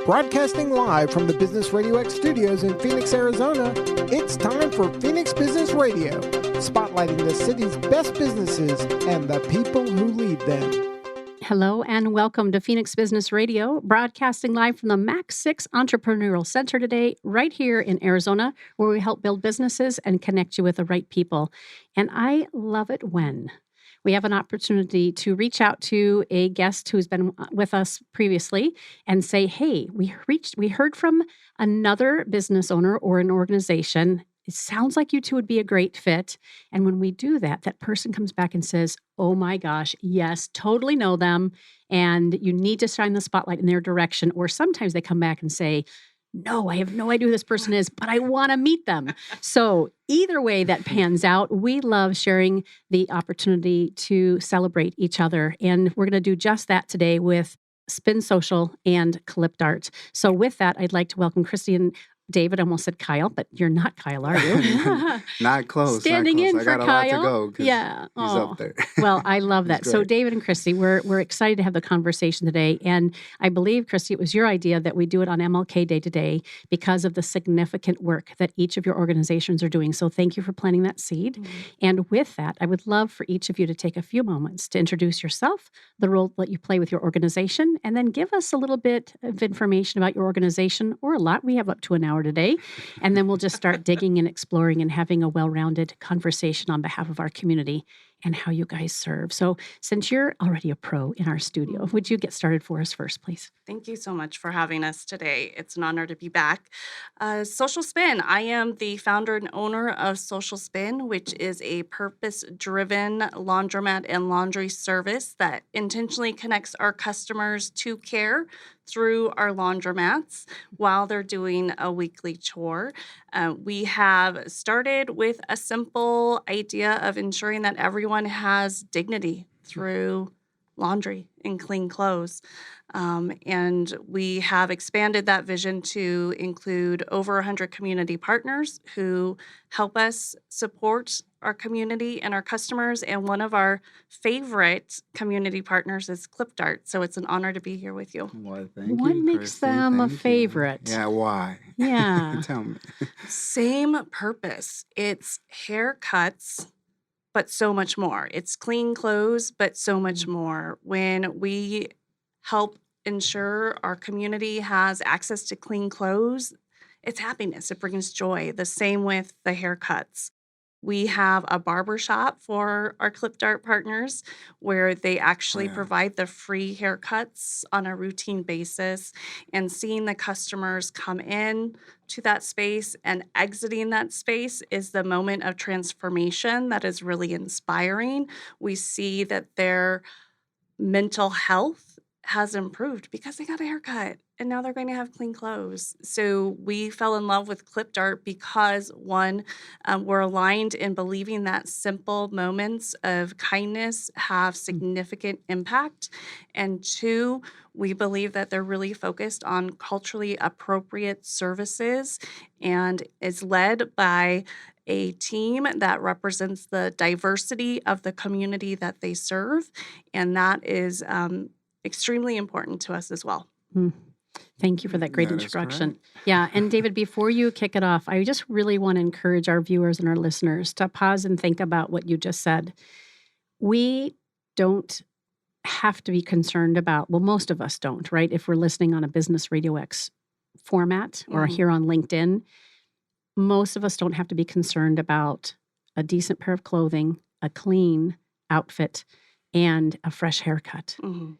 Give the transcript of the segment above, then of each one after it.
Broadcasting live from the Business RadioX studios in Phoenix, Arizona, it's time for Phoenix Business Radio, spotlighting the city's best businesses and the people who lead them. Hello and welcome to Phoenix Business Radio, broadcasting live from the Max 6 Entrepreneurial Center today, right here in Arizona, where we help build businesses and connect you with the right people. And I love it when we have an opportunity to reach out to a guest who's been with us previously and say, hey, we heard from another business owner or an organization. It sounds like you two would be a great fit. And when we do that, that person comes back and says, oh my gosh, yes, totally know them. And you need to shine the spotlight in their direction. Or sometimes they come back and say, no, I have no idea who this person is, but I want to meet them. So either way that pans out, we love sharing the opportunity to celebrate each other. And we're going to do just that today with Spin Social and ClipDart. So with that, I'd like to welcome Christy and David. I almost said Kyle, but you're not Kyle, are you? Not close. Standing not close. in I for got a Kyle. lot to go. Yeah. He's up there. Well, I love that. He's So great. David and Christy, we're excited to have the conversation today. And I believe, Christy, it was your idea that we do it on MLK Day today because of the significant work that each of your organizations are doing. So thank you for planting that seed. Mm-hmm. And with that, I would love for each of you to take a few moments to introduce yourself, the role that you play with your organization, and then give us a little bit of information about your organization, or a lot. We have up to an hour today. And then we'll just start digging and exploring and having a well-rounded conversation on behalf of our community and how you guys serve. So since you're already a pro in our studio, would you get started for us first, please? Thank you so much for having us today. It's an honor to be back. Social Spin. I am the founder and owner of Social Spin, which is a purpose-driven laundromat and laundry service that intentionally connects our customers to care through our laundromats while they're doing a weekly chore. We have started with a simple idea of ensuring that everyone has dignity through laundry and clean clothes. And we have expanded that vision to include over 100 community partners who help us support our community and our customers. And one of our favorite community partners is ClipDart. So it's an honor to be here with you. Well, thank What you, makes Christy. them a Thank you. favorite? Yeah, why? Yeah. Tell me. Same purpose. It's haircuts, but so much more. It's clean clothes, but so much more. When we help ensure our community has access to clean clothes, it's happiness. It brings joy. The same with the haircuts. We have a barber shop for our ClipDart partners where they actually provide the free haircuts on a routine basis, and seeing the customers come in to that space and exiting that space is the moment of transformation that is really inspiring. We see that their mental health has improved because they got a haircut and now they're going to have clean clothes. So we fell in love with ClipDart because, one, we're aligned in believing that simple moments of kindness have significant impact. And two, we believe that they're really focused on culturally appropriate services and is led by a team that represents the diversity of the community that they serve. And that is extremely important to us as well. Thank you for that great introduction. Yeah. And David, before you kick it off, I just really want to encourage our viewers and our listeners to pause and think about what you just said. We don't have to be concerned about, well, most of us don't, right? If we're listening on a Business RadioX format or here on LinkedIn, most of us don't have to be concerned about a decent pair of clothing, a clean outfit, and a fresh haircut. Mm-hmm.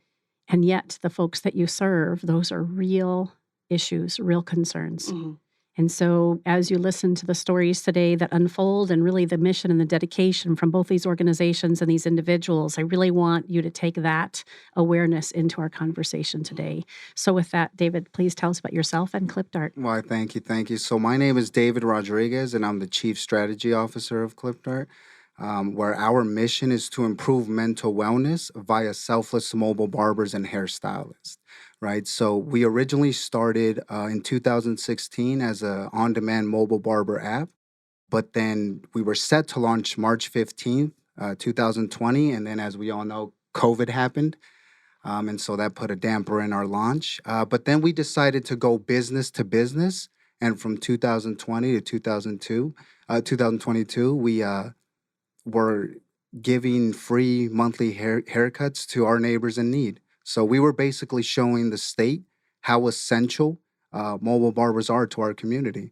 And yet the folks that you serve, those are real issues, real concerns. Mm-hmm. And so as you listen to the stories today that unfold and really the mission and the dedication from both these organizations and these individuals, I really want you to take that awareness into our conversation today. So with that, David, please tell us about yourself and ClipDart. Well, thank you. Thank you. So my name is David Rodriguez, and I'm the Chief Strategy Officer of ClipDart, where our mission is to improve mental wellness via selfless mobile barbers and hairstylists. Right. So we originally started in 2016 as an on-demand mobile barber app, but then we were set to launch March 15th, 2020. And then, as we all know, COVID happened. And so that put a damper in our launch. But then we decided to go business to business. And from 2020 to 2022, we were giving free monthly haircuts to our neighbors in need. So we were basically showing the state how essential mobile barbers are to our community.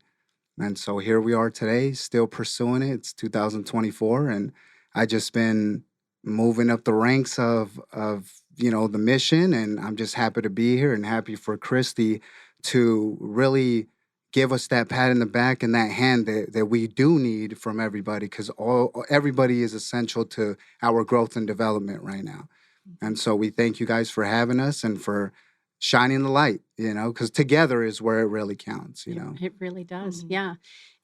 And so here we are today, still pursuing it. It's 2024, and I just been moving up the ranks of the mission, and I'm just happy to be here and happy for Christy to really give us that pat in the back and that hand that we do need from everybody, because everybody is essential to our growth and development right now. And so we thank you guys for having us and for shining the light, because together is where it really counts, It really does. Mhm. Yeah.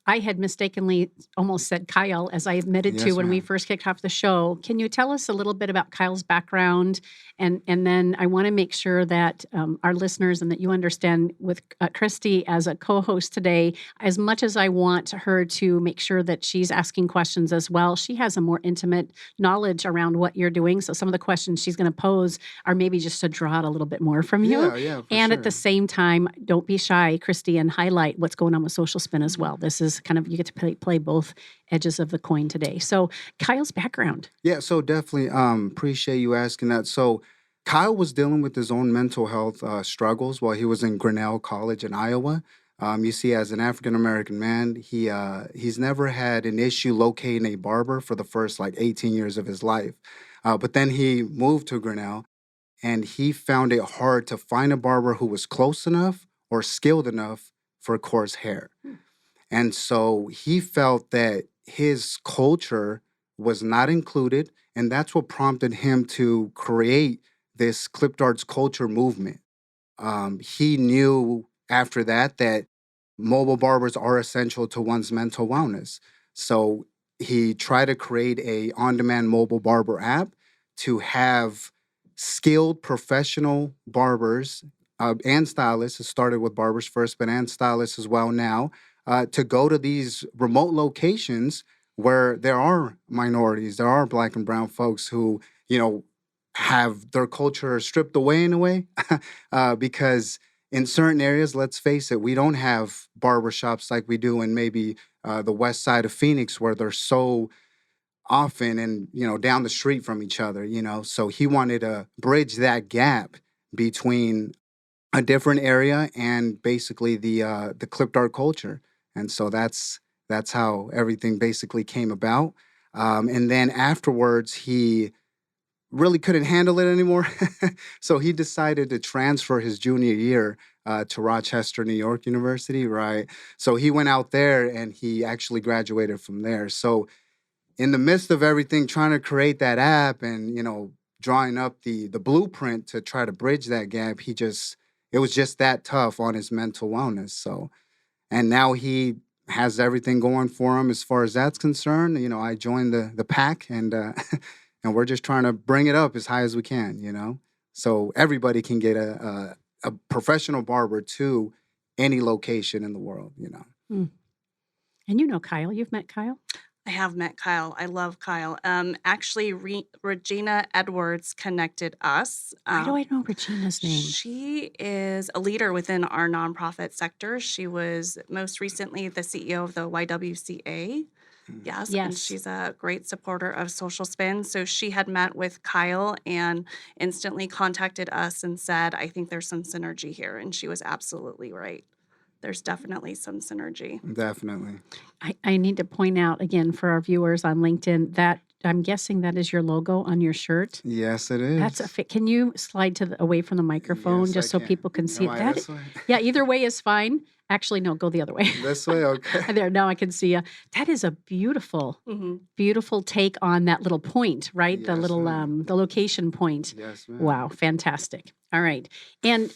I had mistakenly almost said Kyle, as I admitted to Yes, when we ma'am. first kicked off the show. Can you tell us a little bit about Kyle's background? And then I want to make sure that our listeners and that you understand with Christy as a co-host today, as much as I want her to make sure that she's asking questions as well, she has a more intimate knowledge around what you're doing. So some of the questions she's going to pose are maybe just to draw out a little bit more from you. Yeah, for And at the sure. same time, don't be shy, Christy, and highlight what's going on with Social Spin as well. This is kind of, you get to play both edges of the coin today. So Kyle's background. Yeah, so definitely appreciate you asking that. So Kyle was dealing with his own mental health struggles while he was in Grinnell College in Iowa. You see, as an African American man, he's never had an issue locating a barber for the first like 18 years of his life. But then he moved to Grinnell, and he found it hard to find a barber who was close enough or skilled enough for coarse hair. And so he felt that his culture was not included, and that's what prompted him to create this ClipDarts culture movement. He knew after that mobile barbers are essential to one's mental wellness. So he tried to create a on-demand mobile barber app to have skilled professional barbers and stylists. It started with barbers first, but and stylists as well now, to go to these remote locations where there are minorities, there are Black and brown folks who, have their culture stripped away in a way, because in certain areas, let's face it, we don't have barbershops like we do in maybe the west side of Phoenix, where they're so often and down the street from each other. So he wanted to bridge that gap between a different area and basically the clipped art culture. And so that's how everything basically came about. And then afterwards, he really couldn't handle it anymore. So he decided to transfer his junior year to Rochester, New York University, right? So he went out there and he actually graduated from there. So in the midst of everything, trying to create that app and, drawing up the blueprint to try to bridge that gap, it was just that tough on his mental wellness. So, and now he has everything going for him as far as that's concerned. I joined the pack, and and we're just trying to bring it up as high as we can, so everybody can get a professional barber to any location in the world. Mm. And Kyle, you've met Kyle? I have met Kyle. I love Kyle. Actually, Regina Edwards connected us. Why do I know Regina's name? She is a leader within our nonprofit sector. She was most recently the CEO of the YWCA. Yes, and Yes. she's a great supporter of Social Spin. So she had met with Kyle and instantly contacted us and said, I think there's some synergy here. And she was absolutely right. There's definitely some synergy. Definitely. I need to point out again for our viewers on LinkedIn that I'm guessing that is your logo on your shirt. Yes, it is. That's a fit. Can you slide away from the microphone Yes, just I so can. people can see Am I that? this way? Yeah, either way is fine. Actually, no, go the other way. This way, okay. There, now I can see you. That is a beautiful, beautiful take on that little point, right? The Yes, little ma'am. the location point. Yes, ma'am. Wow, fantastic. All right. And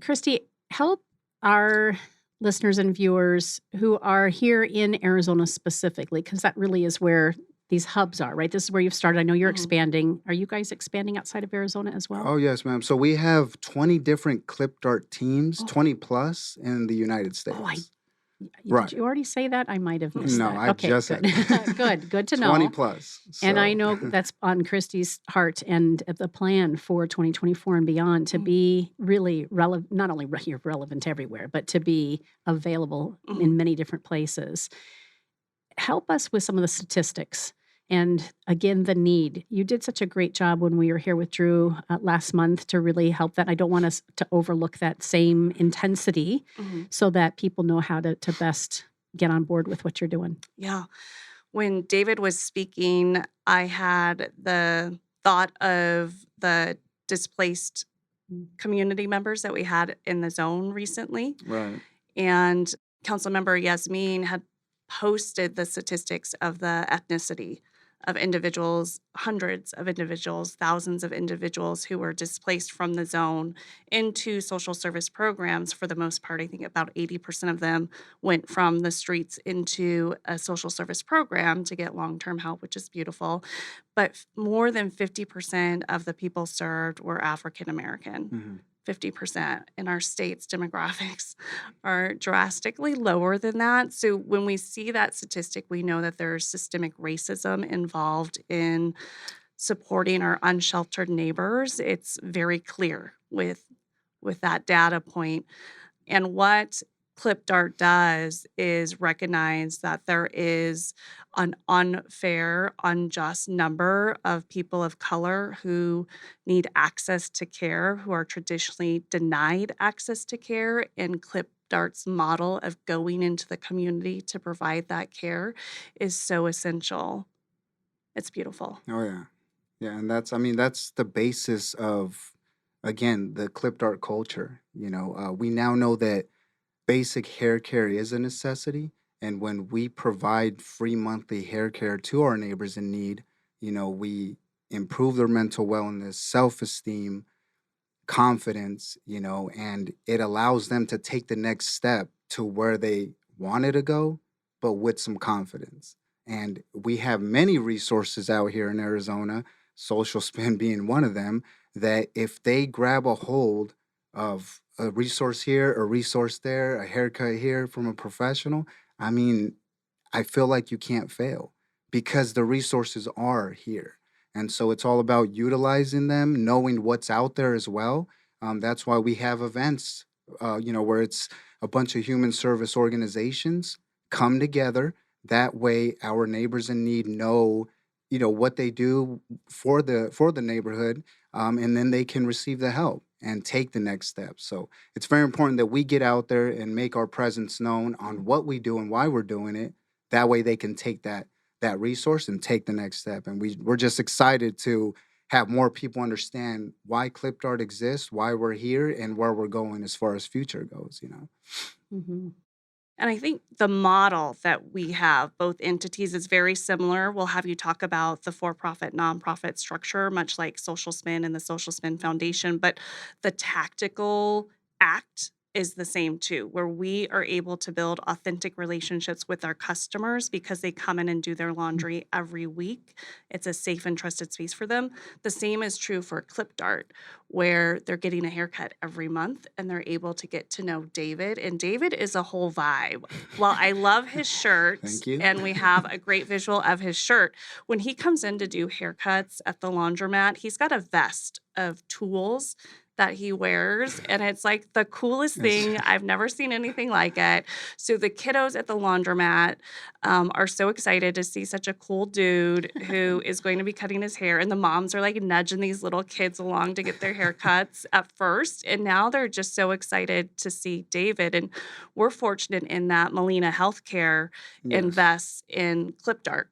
Christy, help our listeners and viewers who are here in Arizona specifically, because that really is where these hubs are, right? This is where you've started. I know you're expanding. Are you guys expanding outside of Arizona as well? Oh, yes, ma'am. So we have 20 different ClipDart teams, 20 plus in the United States. Right. Did you already say that? I might have missed No, that. I Okay, just good. said Good to 20 know. plus. And I So, know that's on Christy's heart and the plan for 2024 and beyond to be really relevant, not only relevant everywhere, but to be available in many different places. Help us with some of the statistics and again, the need. You did such a great job when we were here with Drew last month to really help that. I don't want us to overlook that same intensity so that people know how to best get on board with what you're doing. Yeah. When David was speaking, I had the thought of the displaced community members that we had in the zone recently. right. And Councilmember Yasmin had posted the statistics of the ethnicity of individuals, hundreds of individuals, thousands of individuals who were displaced from the zone into social service programs. For the most part, I think about 80% of them went from the streets into a social service program to get long-term help, which is beautiful. But more than 50% of the people served were African American. 50% in our state's demographics are drastically lower than that. So when we see that statistic, we know that there's systemic racism involved in supporting our unsheltered neighbors. It's very clear with that data point. And what ClipDart does is recognize that there is an unfair, unjust number of people of color who need access to care, who are traditionally denied access to care. And ClipDart's model of going into the community to provide that care is so essential. It's beautiful. Oh, yeah. Yeah. And that's the basis of, again, the ClipDart culture. We now know that basic hair care is a necessity. And when we provide free monthly hair care to our neighbors in need, we improve their mental wellness, self-esteem, confidence, and it allows them to take the next step to where they wanted to go, but with some confidence. And we have many resources out here in Arizona, Social Spin being one of them, that if they grab a hold of a resource here, a resource there, a haircut here from a professional, I feel like you can't fail because the resources are here. And so it's all about utilizing them, knowing what's out there as well. That's why we have events, where it's a bunch of human service organizations come together. That way, our neighbors in need know, what they do for the neighborhood, and then they can receive the help and take the next step. So it's very important that we get out there and make our presence known on what we do and why we're doing it. That way, they can take that resource and take the next step. And we're just excited to have more people understand why ClipDart exists, why we're here, and where we're going as far as future goes. And I think the model that we have, both entities, is very similar. We'll have you talk about the for-profit, nonprofit structure, much like Social Spin and the Social Spin Foundation, but the tactical act is the same too, where we are able to build authentic relationships with our customers because they come in and do their laundry every week. It's a safe and trusted space for them. The same is true for ClipDart, where they're getting a haircut every month and they're able to get to know David. And David is a whole vibe. While I love his shirt, Thank you. and we have a great visual of his shirt, when he comes in to do haircuts at the laundromat, he's got a vest of tools that he wears, and it's like the coolest thing. I've never seen anything like it. So the kiddos at the laundromat are so excited to see such a cool dude who is going to be cutting his hair, and the moms are like nudging these little kids along to get their haircuts at first, and now they're just so excited to see David. And we're fortunate in that Molina Healthcare invests in ClipDart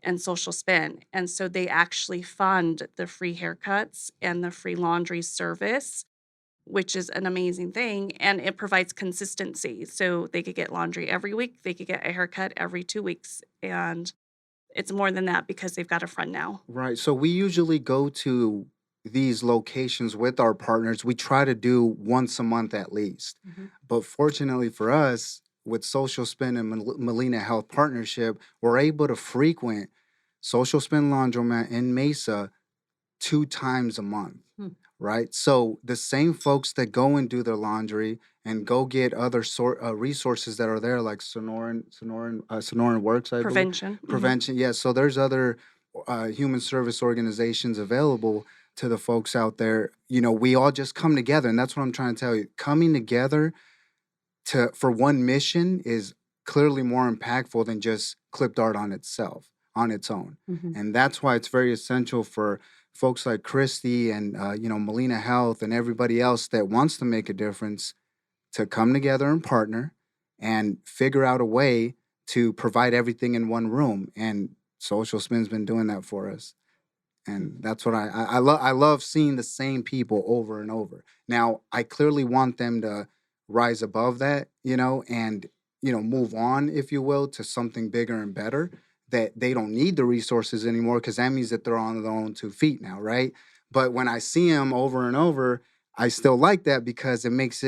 and Social Spin. And so they actually fund the free haircuts and the free laundry service, which is an amazing thing. And it provides consistency. So they could get laundry every week. They could get a haircut every 2 weeks. And it's more than that because they've got a friend now. Right. So we usually go to these locations with our partners. We try to do once a month at least. But fortunately for us, with Social Spin and Molina Health Partnership, we're able to frequent Social Spin Laundromat in Mesa 2 times a month. right? So the same folks that go and do their laundry and go get other resources that are there, like Sonoran Works, I believe. Prevention. Prevention, yeah. So there's other human service organizations available to the folks out there. We all just come together, and that's what I'm trying to tell you. Coming together for one mission is clearly more impactful than just ClipDart on its own. Mm-hmm. And that's why it's very essential for folks like Christy and Molina Health and everybody else that wants to make a difference to come together and partner and figure out a way to provide everything in one room. And Social Spin's been doing that for us. And that's what I love. I love seeing the same people over and over. Now, I clearly want them to rise above that, and move on, if you will, to something bigger and better. That they don't need the resources anymore, because that means that they're on their own 2 feet now, right? But when I see them over and over, I still like that because it makes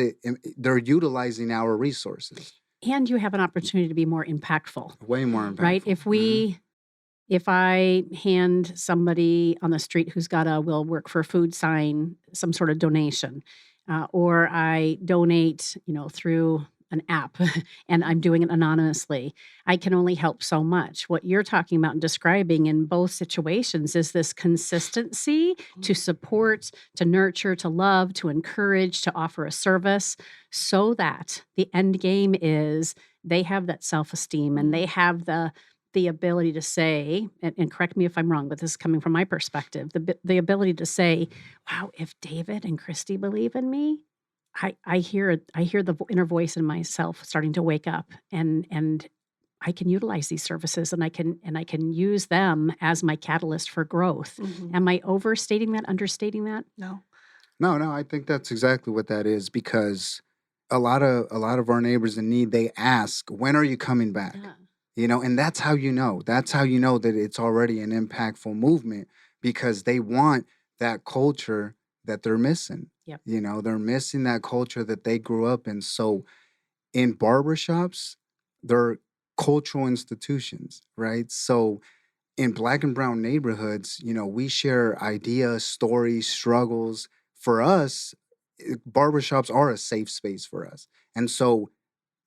they're utilizing our resources. And you have an opportunity to be more impactful. Way more impactful. Right? If I hand somebody on the street who's got a "will work for food" sign some sort of donation, or I donate, through an app and I'm doing it anonymously, I can only help so much. What you're talking about and describing in both situations is this consistency to support, to nurture, to love, to encourage, to offer a service, so that the end game is they have that self-esteem and they have the ability to say, and correct me if I'm wrong, but this is coming from my perspective, the ability to say, wow, if David and Christy believe in me, I hear the inner voice in myself starting to wake up, and I can utilize these services, and I can use them as my catalyst for growth. Mhm. Am I overstating that, understating that? No. No, I think that's exactly what that is, because a lot of our neighbors in need, they ask, when are you coming back? Yeah. And that's how you know. That's how you know that it's already an impactful movement, because they want that culture that they're missing. Yep. They're missing that culture that they grew up in. So in barbershops, they're cultural institutions, right? So in Black and brown neighborhoods, we share ideas, stories, struggles. For us, barbershops are a safe space for us. And so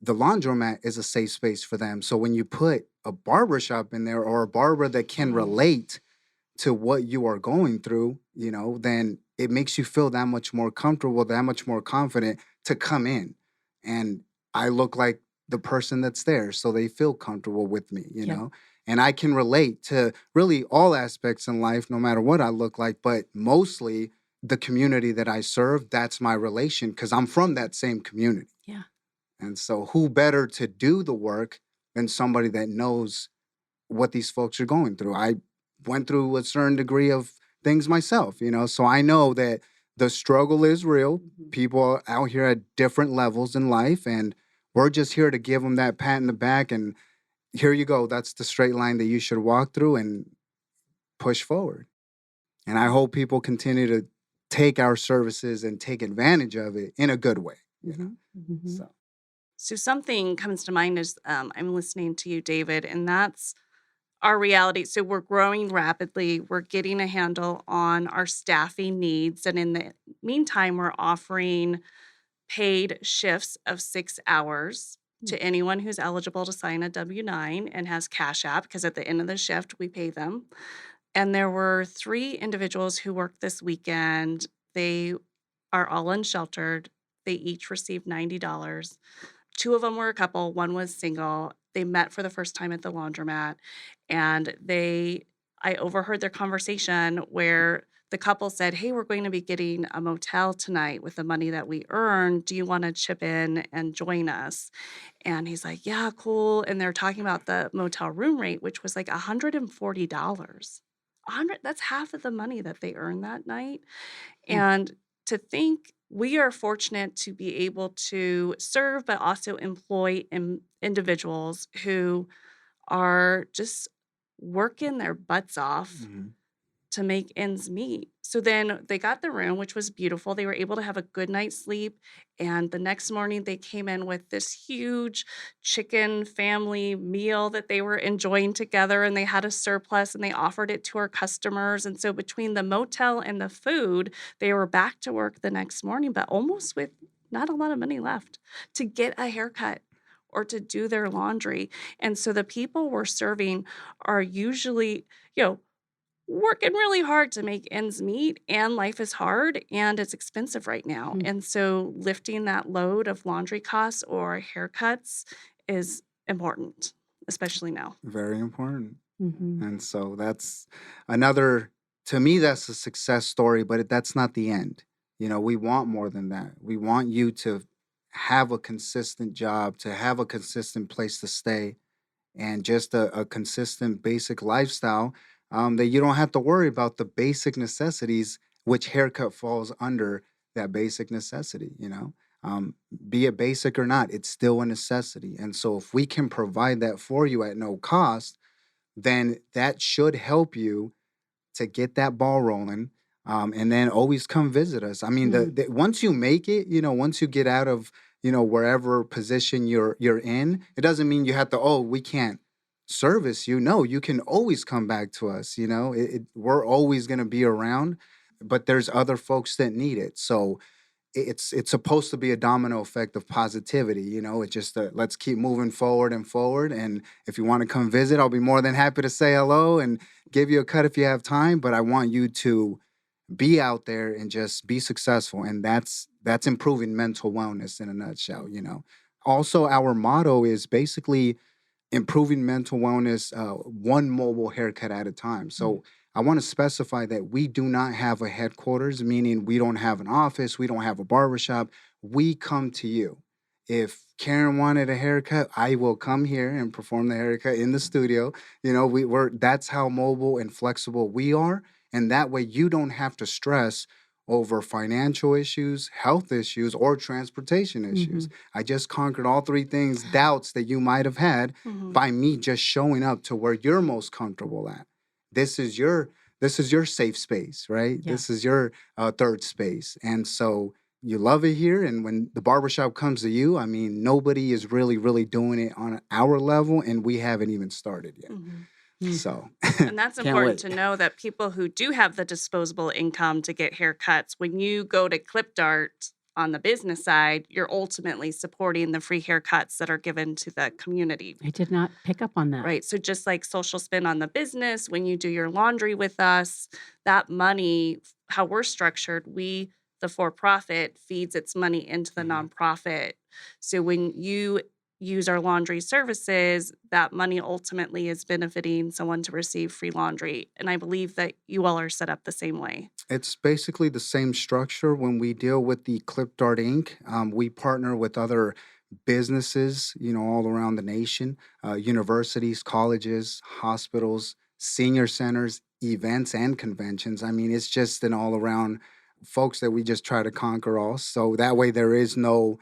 the laundromat is a safe space for them. So when you put a barbershop in there, or a barber that can relate to what you are going through, then it makes you feel that much more comfortable, that much more confident to come in. And I look like the person that's there, so they feel comfortable with me, Yep. And I can relate to really all aspects in life, no matter what I look like, but mostly the community that I serve, that's my relation, because I'm from that same community. Yeah. And so who better to do the work than somebody that knows what these folks are going through? I went through a certain degree of things myself, so I know that the struggle is real. Mhm. People are out here at different levels in life, and we're just here to give them that pat in the back and here you go. That's the straight line that you should walk through and push forward. And I hope people continue to take our services and take advantage of it in a good way. Mhm. Mhm. So something comes to mind as I'm listening to you, David, and that's our reality. So we're growing rapidly. We're getting a handle on our staffing needs. And in the meantime, we're offering paid shifts of 6 hours to anyone who's eligible to sign a W-9 and has Cash App, because at the end of the shift, we pay them. And there were 3 individuals who worked this weekend. They are all unsheltered. They each received $90. 2 of them were a couple, 1 was single. They met for the first time at the laundromat, and I overheard their conversation where the couple said, "Hey, we're going to be getting a motel tonight with the money that we earn. Do you wanna chip in and join us?" And he's like, "Yeah, cool." And they're talking about the motel room rate, which was like $140. 100 That's half of the money that they earned that night. And to think we are fortunate to be able to serve, but also employ individuals who are just working their butts off Mhm. to make ends meet. So then they got the room, which was beautiful. They were able to have a good night's sleep. And the next morning, they came in with this huge chicken family meal that they were enjoying together. And they had a surplus and they offered it to our customers. And so between the motel and the food, they were back to work the next morning, but almost with not a lot of money left to get a haircut or to do their laundry. And so the people we're serving are usually, working really hard to make ends meet, and life is hard and it's expensive right now. Mm. And so lifting that load of laundry costs or haircuts is important, especially now. Very important. Mhm. And so that's another, to me, that's a success story, but that's not the end. We want more than that. We want you to have a consistent job, to have a consistent place to stay, and just a consistent basic lifestyle, that you don't have to worry about the basic necessities, which haircut falls under that basic necessity. Um, be it basic or not, it's still a necessity. And so if we can provide that for you at no cost, then that should help you to get that ball rolling. And then always come visit us. I mean, Mhm. once you make it, once you get out of, wherever position you're in, it doesn't mean you have to, oh, we can't service you. No, you can always come back to us. We're always going to be around, but there's other folks that need it. So it's supposed to be a domino effect of positivity. It just let's keep moving forward and forward. And if you want to come visit, I'll be more than happy to say hello and give you a cut if you have time. But I want you to be out there and just be successful, and that's improving mental wellness in a nutshell. Also, our motto is basically improving mental wellness, one mobile haircut at a time. So I want to specify that we do not have a headquarters, meaning we don't have an office, we don't have a barbershop. We come to you. If Karen wanted a haircut, I will come here and perform the haircut in the studio. We're that's how mobile and flexible we are. And that way you don't have to stress over financial issues, health issues, or transportation issues. Mhm. I just conquered all three things, doubts that you might have had Mhm. by me just showing up to where you're most comfortable at. This is your safe space, right? Yeah. This is your third space. And so you love it here. And when the barbershop comes to you, I mean, nobody is really, really doing it on our level, and we haven't even started yet. Mhm. So And that's can't important wait. to know that people who do have the disposable income to get haircuts, when you go to ClipDart on the business side, you're ultimately supporting the free haircuts that are given to the community. I did not pick up on that. Right. So just like Social Spin on the business, when you do your laundry with us, that money, how we're structured, the for-profit, feeds its money into the Mhm. nonprofit. So when you use our laundry services, that money ultimately is benefiting someone to receive free laundry. And I believe that you all are set up the same way. It's basically the same structure when we deal with the ClipDart Inc. We partner with other businesses, all around the nation, universities, colleges, hospitals, senior centers, events, and conventions. I mean, it's just an all around folks that we just try to conquer all. So that way there is no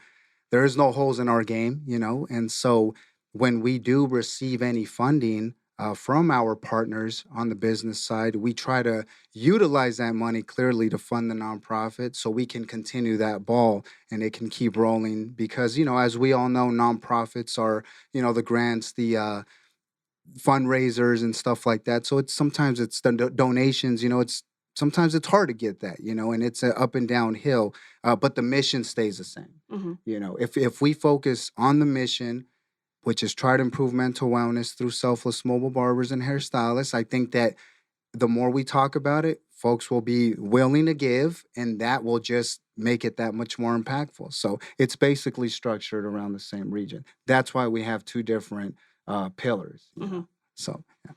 holes in our game. And so when we do receive any funding from our partners on the business side, we try to utilize that money clearly to fund the nonprofit so we can continue that ball and it can keep rolling. Because, as we all know, nonprofits are, the grants, the fundraisers and stuff like that. So sometimes it's the donations, sometimes it's hard to get that, and it's an up and down hill, but the mission stays the same. Mhm. If we focus on the mission, which is try to improve mental wellness through selfless mobile barbers and hairstylists, I think that the more we talk about it, folks will be willing to give, and that will just make it that much more impactful. So it's basically structured around the same region. That's why we have two different pillars. Mhm. So yeah.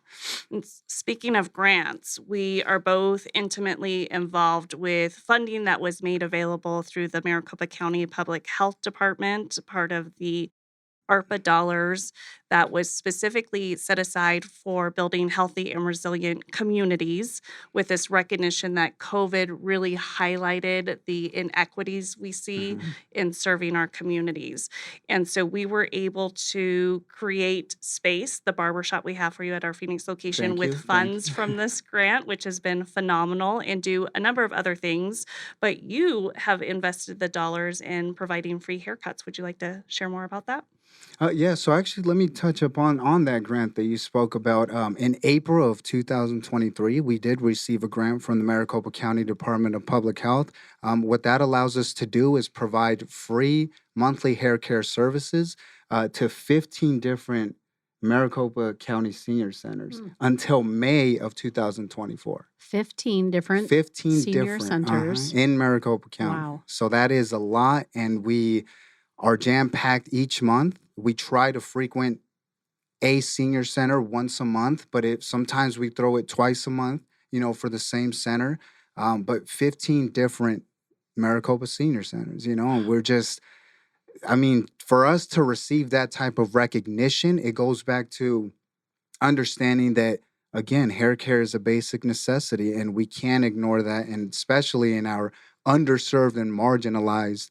And speaking of grants, we are both intimately involved with funding that was made available through the Maricopa County Public Health Department, part of the ARPA dollars that was specifically set aside for building healthy and resilient communities, with this recognition that COVID really highlighted the inequities we see in serving our communities. And so we were able to create space, the barbershop we have for you at our Phoenix location, Thank with you. Thank funds you. from this grant, which has been phenomenal, and do a number of other things. But you have invested the dollars in providing free haircuts. Would you like to share more about that? Yeah, so actually, let me touch upon on that grant that you spoke about. In April of 2023, we did receive a grant from the Maricopa County Department of Public Health. What that allows us to do is provide free monthly hair care services to 15 different Maricopa County senior centers until May of 2024. 15 different 15 senior different centers. in Maricopa County. Wow. So that is a lot, and we are jam-packed each month. We try to frequent a senior center once a month, but sometimes we throw it twice a month, for the same center. But 15 different Maricopa senior centers, and we're just, for us to receive that type of recognition, it goes back to understanding that, again, hair care is a basic necessity, and we can't ignore that. And especially in our underserved and marginalized,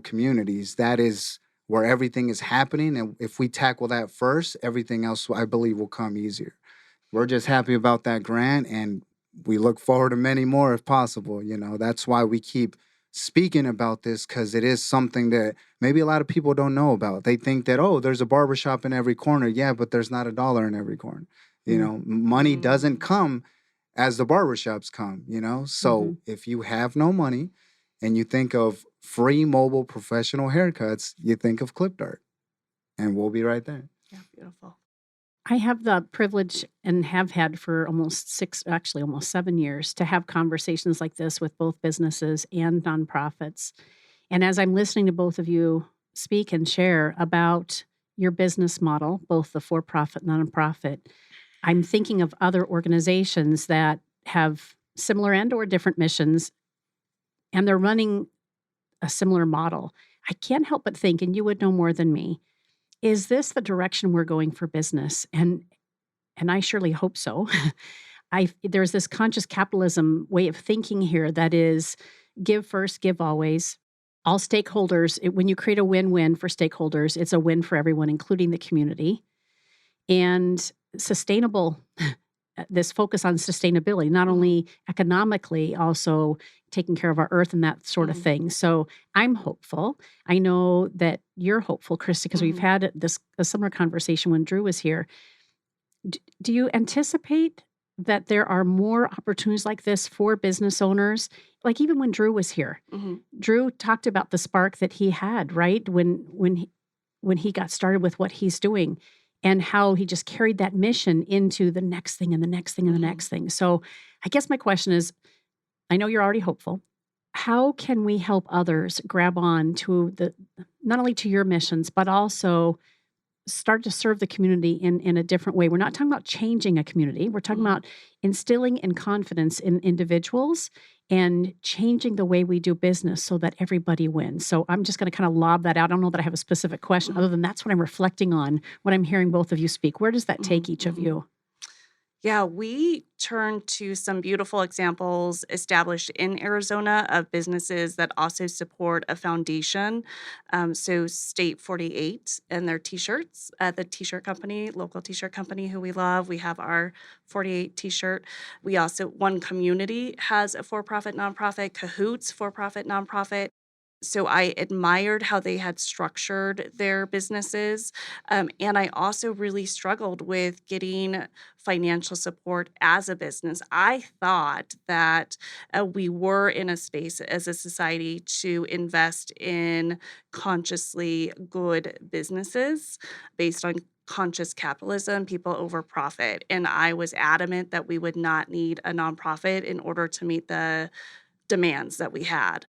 communities, that is where everything is happening. And if we tackle that first, everything else, I believe, will come easier. We're just happy about that grant, and we look forward to many more if possible. That's why we keep speaking about this, because it is something that maybe a lot of people don't know about. They think that, oh, there's a barbershop in every corner. Yeah, but there's not a dollar in every corner. Money doesn't come as the barbershops come, So if you have no money and you think of free mobile professional haircuts, you think of ClipDart, and we'll be right there. Yeah, beautiful. I have the privilege and have had for almost 7 years to have conversations like this with both businesses and nonprofits. And as I'm listening to both of you speak and share about your business model, both the for-profit, nonprofit, I'm thinking of other organizations that have similar and or different missions, and they're running a similar model. I can't help but think, and you would know more than me, is this the direction we're going for business? And I surely hope so. There's this conscious capitalism way of thinking here that is give first, give always. All stakeholders, when you create a win-win for stakeholders, it's a win for everyone, including the community. And sustainable, this focus on sustainability, not only economically, also taking care of our earth and that sort of thing. So I'm hopeful. I know that you're hopeful, Christy, because we've had a similar conversation when Drew was here. Do you anticipate that there are more opportunities like this for business owners? Like even when Drew was here, Drew talked about the spark that he had, right? When he got started with what he's doing, and how he just carried that mission into the next thing and the next thing and the next thing. So I guess my question is, I know you're already hopeful. How can we help others grab on to not only to your missions, but also start to serve the community in a different way? We're not talking about changing a community. We're talking about instilling in confidence in individuals and changing the way we do business so that everybody wins. So I'm just going to kind of lob that out. I don't know that I have a specific question other than that's what I'm reflecting on, what I'm hearing both of you speak. Where does that take each of you? Yeah, we turn to some beautiful examples established in Arizona of businesses that also support a foundation. So State 48 and their t-shirts, the t-shirt company, local t-shirt company who we love. We have our 48 t-shirt. We also, One Community has a for-profit nonprofit, Cahoots for-profit nonprofit. So I admired how they had structured their businesses. And I also really struggled with getting financial support as a business. I thought that we were in a space as a society to invest in consciously good businesses based on conscious capitalism, people over profit. And I was adamant that we would not need a nonprofit in order to meet the demands that we had.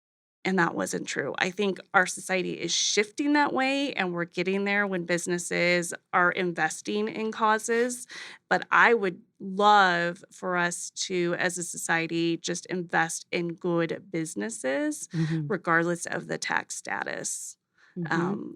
And that wasn't true. I think our society is shifting that way, and we're getting there when businesses are investing in causes. But I would love for us to, as a society, just invest in good businesses, regardless of the tax status.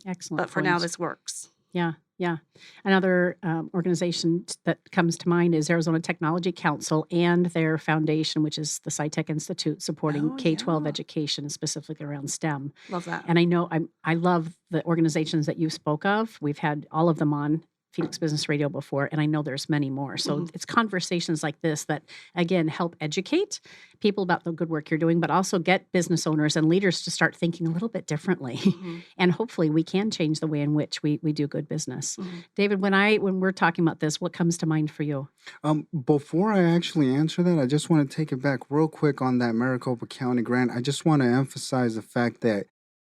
Excellent. But for now, this works. Yeah, yeah. Another organization that comes to mind is Arizona Technology Council and their foundation, which is the SciTech Institute, supporting Oh, K-12 yeah. education, specifically around STEM. Love that. And I know I love the organizations that you spoke of. We've had all of them on Phoenix Business Radio before, and I know there's many more. So Mhm. it's conversations like this that, again, help educate people about the good work you're doing, but also get business owners and leaders to start thinking a little bit differently. Mhm. And hopefully we can change the way in which we do good business. Mhm. David, when we're talking about this, what comes to mind for you? Before I actually answer that, I just want to take it back real quick on that Maricopa County grant. I just want to emphasize the fact that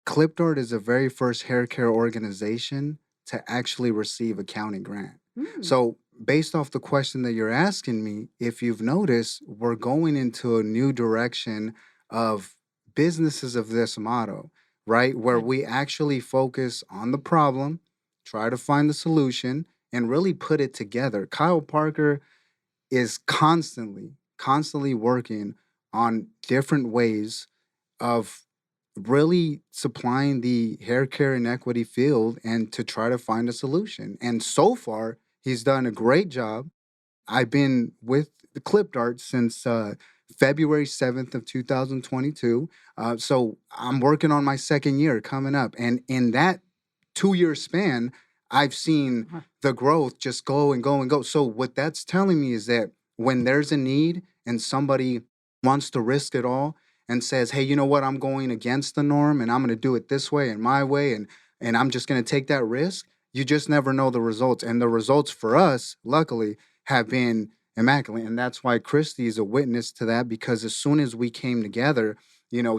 ClipDart is the very first hair care organization to actually receive a county grant. Mm, So, based off the question that you're asking me, if you've noticed, we're going into a new direction of businesses of this motto, right? Where good. we actually focus on the problem, try to find the solution, and really put it together. Kyle Parker is constantly working on different ways of really supplying the hair care and equity field and to try to find a solution. And so far, he's done a great job. I've been with the ClipDart since February 7th of 2022. So I'm working on my second year coming up. And in that 2 year span, I've seen Uh, the growth just go and go and go. So what that's telling me is that when there's a need and somebody wants to risk it all and says, "Hey, you know what? I'm going against the norm and I'm going to do it this way and my way and I'm just going to take that risk." You just never know the results. And the results for us, luckily, have been immaculate. And that's why Christy is a witness to that because as soon as we came together,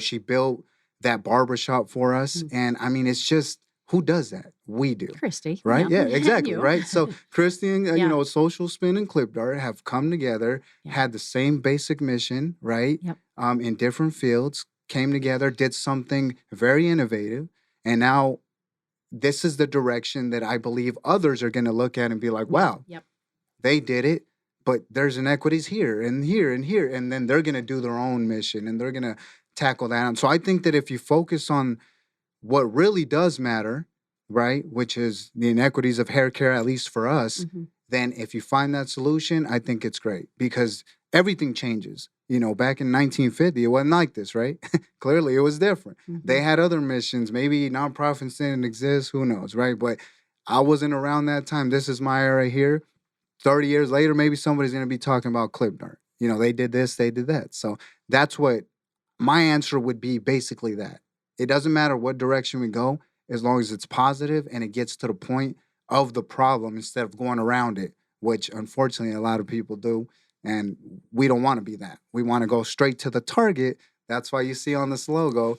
she built that barbershop for us. mm, And I mean, it's just who does that? We do. Christy, Right? yeah, Yeah, exactly. you. Right. So Christy and, Yeah, Social Spin and ClipDart have come together, yeah, had the same basic mission, right? yep, In different fields, came together, did something very innovative. And now this is the direction that I believe others are going to look at and be like, wow, yep. they did it, but there's inequities here and here and here. And then they're going to do their own mission and they're going to tackle that. And so I think that if you focus on what really does matter, right, which is the inequities of hair care, at least for us, Hmm. then if you find that solution, I think it's great because everything changes. Back in 1950, it wasn't like this, right? Clearly, it was different. Hmm. They had other missions. Maybe nonprofits didn't exist. Who knows, right? But I wasn't around that time. This is my era here. 30 years later, maybe somebody's going to be talking about ClipDart. They did this, they did that. So that's what my answer would be basically that. It doesn't matter what direction we go, as long as it's positive and it gets to the point of the problem instead of going around it, which unfortunately a lot of people do. And we don't want to be that. We want to go straight to the target. That's why you see on this logo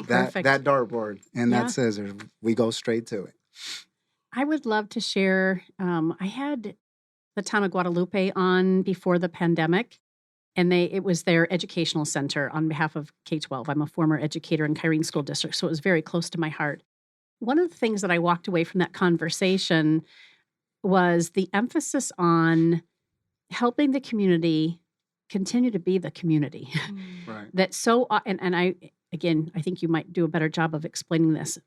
that Perfect. dartboard and Yeah. that scissors. We go straight to it. I would love to share. I had the town of Guadalupe on before the pandemic, and it was their educational center on behalf of K-12. I'm a former educator in Kyrene School District, so it was very close to my heart. One of the things that I walked away from that conversation was the emphasis on helping the community continue to be the community. Right. That so and I again, I think you might do a better job of explaining this.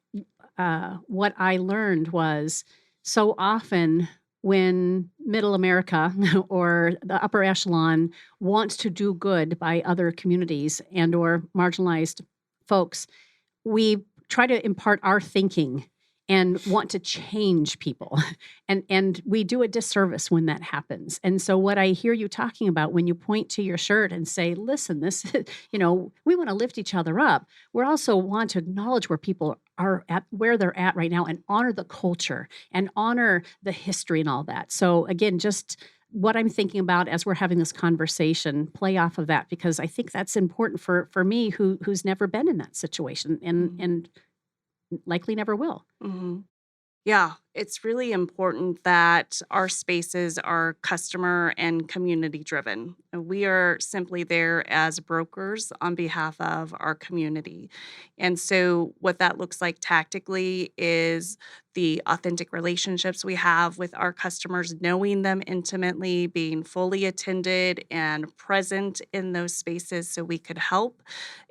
What I learned was so often when middle America or the upper echelon wants to do good by other communities and or marginalized folks, we try to impart our thinking and want to change people. And we do a disservice when that happens. And so what I hear you talking about when you point to your shirt and say, listen, this we want to lift each other up. We also want to acknowledge where people are at, where they're at right now, and honor the culture and honor the history and all that. So again, just what I'm thinking about as we're having this conversation, play off of that, because I think that's important for me who's never been in that situation and likely never will. Mhm. Yeah, it's really important that our spaces are customer and community driven. We are simply there as brokers on behalf of our community. And so, what that looks like tactically is the authentic relationships we have with our customers, knowing them intimately, being fully attended and present in those spaces so we could help.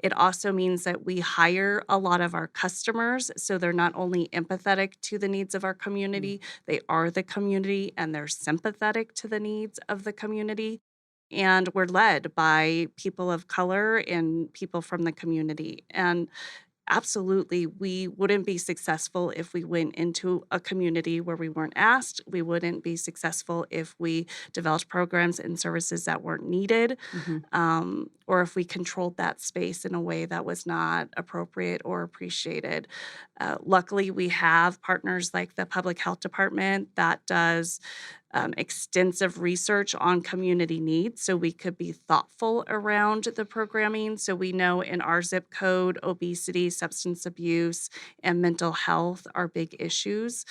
It also means that we hire a lot of our customers so they're not only empathetic to the needs of our community. They are the community, and they're sympathetic to the needs of the community. And we're led by people of color and people from the community. And absolutely, we wouldn't be successful if we went into a community where we weren't asked. We wouldn't be successful if we developed programs and services that weren't needed, or if we controlled that space in a way that was not appropriate or appreciated. Luckily, we have partners like the Public Health Department that does extensive research on community needs, so we could be thoughtful around the programming. So we know in our zip code, obesity, substance abuse, and mental health are big issues,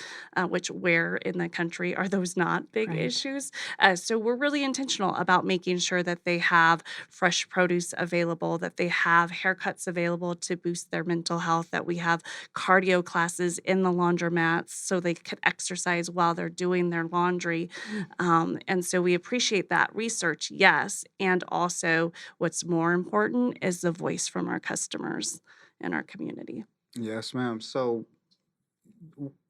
which where in the country are those not big Right. issues? So we're really intentional about making sure that they have fresh produce available, that they have haircuts available to boost their mental health, that we have cardio classes in the laundromats so they could exercise while they're doing their laundry. And so we appreciate that research, yes. And also, what's more important is the voice from our customers and our community. Yes, ma'am. So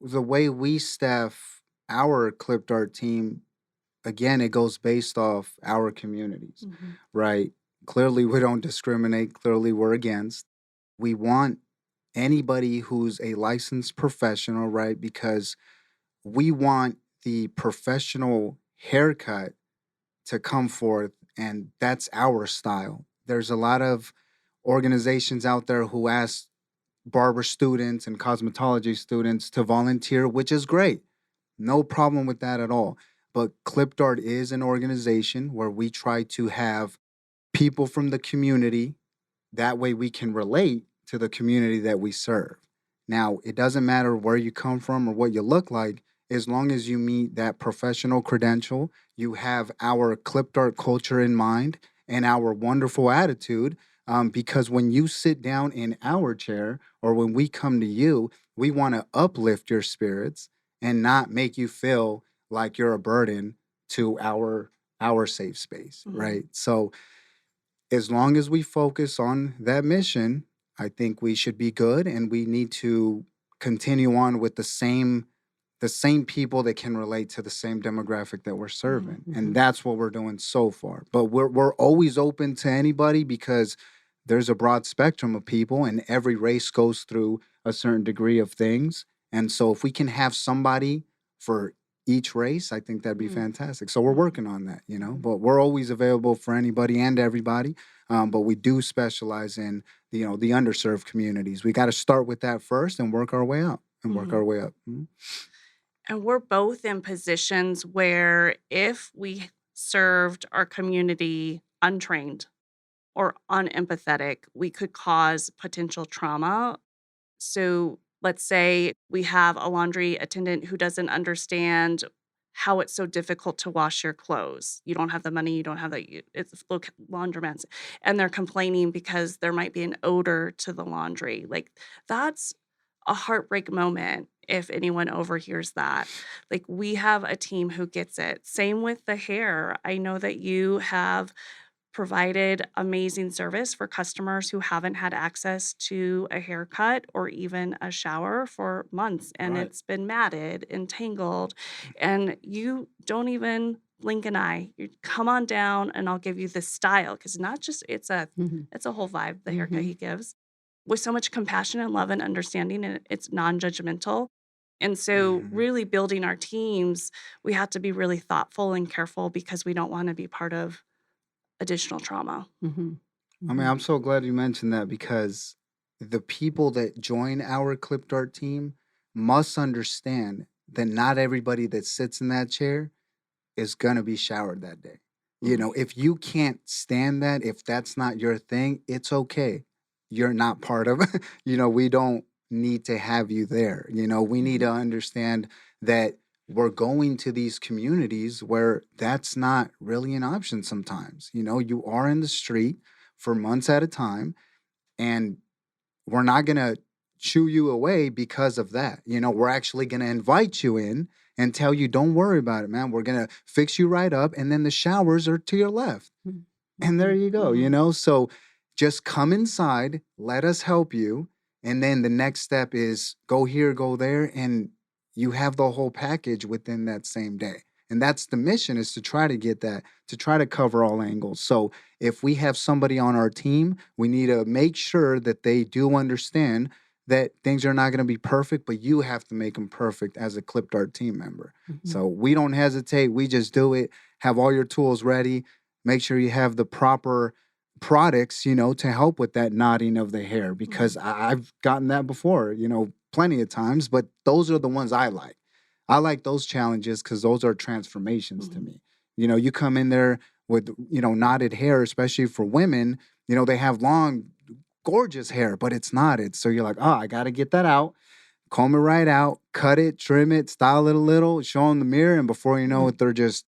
the way we staff our ClipDart team, again, it goes based off our communities, right? Clearly, we don't discriminate. Clearly, we're against. We want anybody who's a licensed professional, right? Because we want the professional haircut to come forth, and that's our style. There's a lot of organizations out there who ask barber students and cosmetology students to volunteer, which is great. No problem with that at all. But ClipDart is an organization where we try to have people from the community. That way we can relate to the community that we serve. Now, it doesn't matter where you come from or what you look like, as long as you meet that professional credential, you have our ClipDart culture in mind and our wonderful attitude. Because when you sit down in our chair or when we come to you, we want to uplift your spirits and not make you feel like you're a burden to our safe space, right? So as long as we focus on that mission, I think we should be good, and we need to continue on with the same people that can relate to the same demographic that we're serving. And that's what we're doing so far. But we're always open to anybody because there's a broad spectrum of people and every race goes through a certain degree of things. And so if we can have somebody for each race, I think that'd be fantastic. So we're working on that, but we're always available for anybody and everybody. But we do specialize in, the underserved communities. We got to start with that first and work our way out and work our way up. And we're both in positions where if we served our community untrained or unempathetic, we could cause potential trauma. So let's say we have a laundry attendant who doesn't understand how it's so difficult to wash your clothes. You don't have the money, you don't have it's laundromats, and they're complaining because there might be an odor to the laundry. Like, that's a heartbreak moment if anyone overhears that. Like, we have a team who gets it. Same with the hair. I know that you have provided amazing service for customers who haven't had access to a haircut or even a shower for months, and Right. it's been matted and tangled, and you don't even blink an eye. You come on down and I'll give you the style, because not just it's a whole vibe, the haircut he gives, with so much compassion and love and understanding, and it's non-judgmental. And so really building our teams, we have to be really thoughtful and careful because we don't want to be part of additional trauma. I mean, I'm so glad you mentioned that because the people that join our ClipDart team must understand that not everybody that sits in that chair is going to be showered that day. If you can't stand that, if that's not your thing, it's okay. You're not part of it. We don't need to have you there. We need to understand that we're going to these communities where that's not really an option sometimes. You are in the street for months at a time, and we're not going to shoo you away because of that. We're actually going to invite you in and tell you, don't worry about it, man. We're going to fix you right up. And then the showers are to your left. And there you go, So just come inside, let us help you. And then the next step is go here, go there. And you have the whole package within that same day. And that's the mission, is to try to get that, to try to cover all angles. So if we have somebody on our team, we need to make sure that they do understand that things are not going to be perfect, but you have to make them perfect as a ClipDart team member. So we don't hesitate. We just do it. Have all your tools ready. Make sure you have the proper products, to help with that knotting of the hair, because I've gotten that before, plenty of times, but those are the ones I like. I like those challenges because those are transformations to me. You come in there with, knotted hair, especially for women, they have long, gorgeous hair, but it's knotted. So you're like, oh, I got to get that out, comb it right out, cut it, trim it, style it a little, show them the mirror. And before you know it, they're just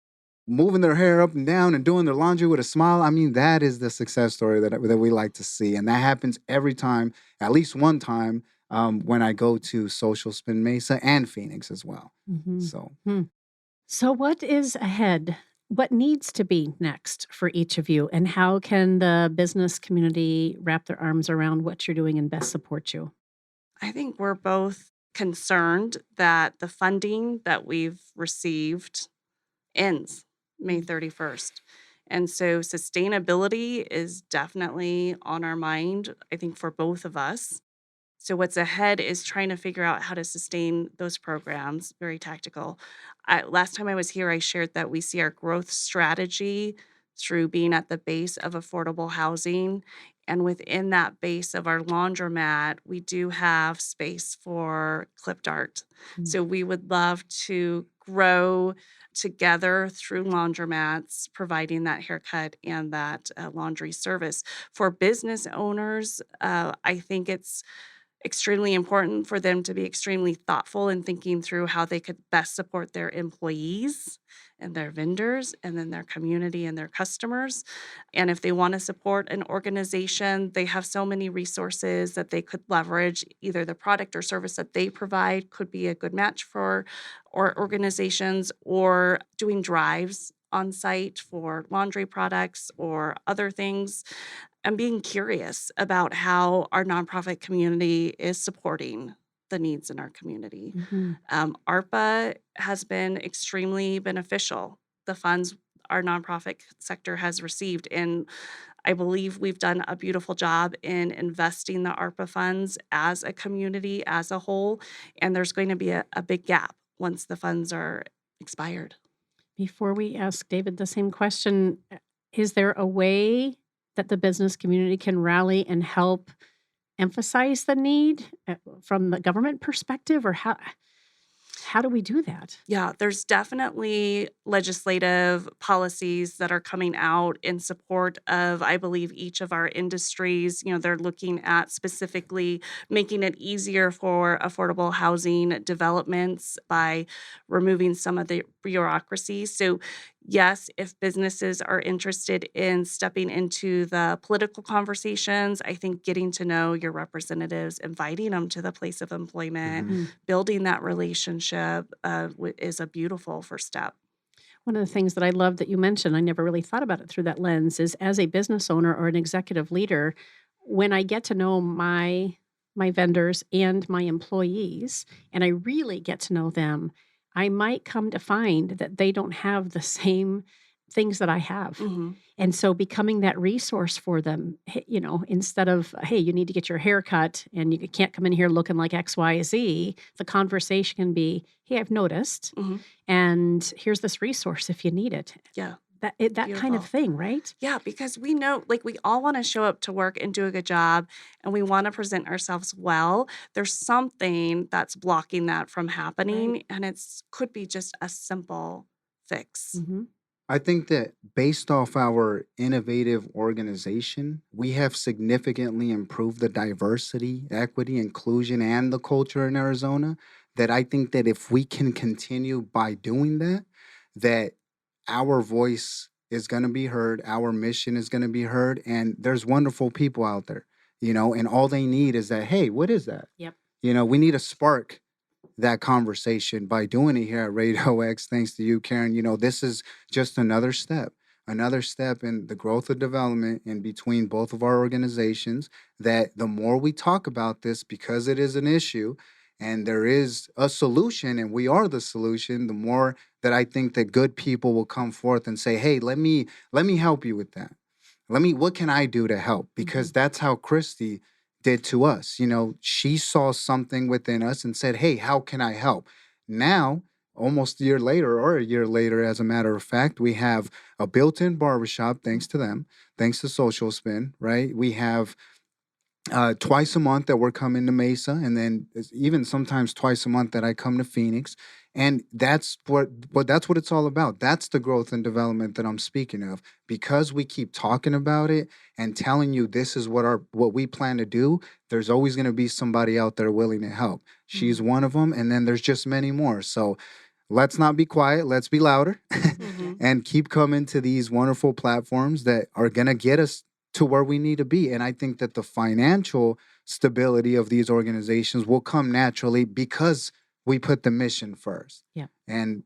moving their hair up and down and doing their laundry with a smile. I mean, that is the success story that we like to see. And that happens every time, at least one time, when I go to Social Spin Mesa and Phoenix as well. So what is ahead? What needs to be next for each of you? And how can the business community wrap their arms around what you're doing and best support you? I think we're both concerned that the funding that we've received ends May 31st. And so sustainability is definitely on our mind, I think, for both of us. So what's ahead is trying to figure out how to sustain those programs, very tactical. Last time I was here, I shared that we see our growth strategy through being at the base of affordable housing. And within that base of our laundromat, we do have space for ClipDart. So we would love to grow together through laundromats, providing that haircut and that laundry service. For business owners, I think it's extremely important for them to be extremely thoughtful in thinking through how they could best support their employees and their vendors and then their community and their customers. And if they want to support an organization, they have so many resources that they could leverage. Either the product or service that they provide could be a good match for or organizations, or doing drives on site for laundry products or other things, and being curious about how our nonprofit community is supporting the needs in our community. ARPA has been extremely beneficial. The funds our nonprofit sector has received, and I believe we've done a beautiful job in investing the ARPA funds as a community, as a whole, and there's going to be a big gap once the funds are expired. Before we ask David the same question, is there a way that the business community can rally and help emphasize the need from the government perspective, or how do we do that? Yeah, there's definitely legislative policies that are coming out in support of, I believe, each of our industries. They're looking at specifically making it easier for affordable housing developments by removing some of the bureaucracy. So, yes, if businesses are interested in stepping into the political conversations, I think getting to know your representatives, inviting them to the place of employment, building that relationship is a beautiful first step. One of the things that I love that you mentioned, I never really thought about it through that lens, is as a business owner or an executive leader, when I get to know my vendors and my employees, and I really get to know them, I might come to find that they don't have the same things that I have. And so becoming that resource for them, instead of, hey, you need to get your hair cut and you can't come in here looking like X, Y, Z, the conversation can be, hey, I've noticed, and here's this resource if you need it. Yeah. That kind of Beautiful. thing, right? Yeah, because we know, we all want to show up to work and do a good job, and we want to present ourselves well. There's something that's blocking that from happening, and could be just a simple fix. I think that based off our innovative organization, we have significantly improved the diversity, equity, inclusion, and the culture in Arizona. That I think that if we can continue by doing that, that our voice is going to be heard, our mission is going to be heard, and there's wonderful people out there, and all they need is that, hey, what is that? Yep. We need to spark that conversation by doing it here at RadioX. Thanks to you, Karen. This is just another step in the growth of development in between both of our organizations, that the more we talk about this, because it is an issue, and there is a solution, and we are the solution, the more that I think that good people will come forth and say, hey, let me help you with that. What can I do to help? Because that's how Christy did to us. She saw something within us and said, hey, how can I help? Now, almost a year later, or a year later, as a matter of fact, we have a built-in barbershop, thanks to them, thanks to Social Spin, right? We have twice a month that we're coming to Mesa, and then even sometimes twice a month that I come to Phoenix. And that's what it's all about. That's the growth and development that I'm speaking of. Because we keep talking about it and telling you this is what we plan to do, there's always going to be somebody out there willing to help. She's one of them, and then there's just many more. So let's not be quiet. Let's be louder and keep coming to these wonderful platforms that are going to get us to where we need to be. And I think that the financial stability of these organizations will come naturally because we put the mission first. Yeah. And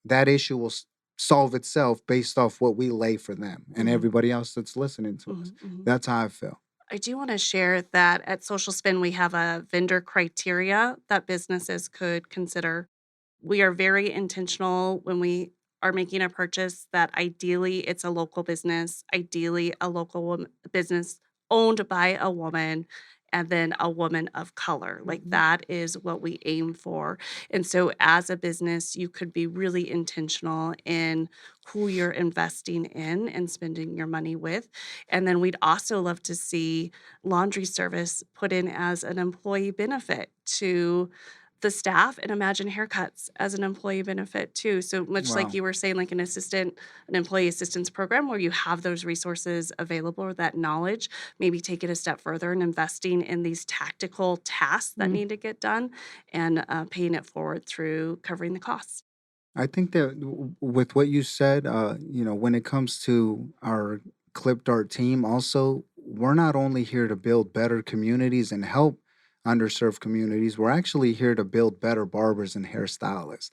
that issue will solve itself based off what we lay for them and everybody else that's listening to us. That's how I feel. I do want to share that at Social Spin, we have a vendor criteria that businesses could consider. We are very intentional when we are making a purchase that ideally it's a local business, ideally a local business owned by a woman, and then a woman of color. Like that is what we aim for. And so as a business, you could be really intentional in who you're investing in and spending your money with. And then we'd also love to see laundry service put in as an employee benefit to the staff, and imagine haircuts as an employee benefit too. So much Wow. like you were saying, like an employee assistance program where you have those resources available or that knowledge, maybe take it a step further and investing in these tactical tasks that need to get done and paying it forward through covering the costs. I think that with what you said, when it comes to our ClipDart team, also, we're not only here to build better communities and help underserved communities, we're actually here to build better barbers and hairstylists.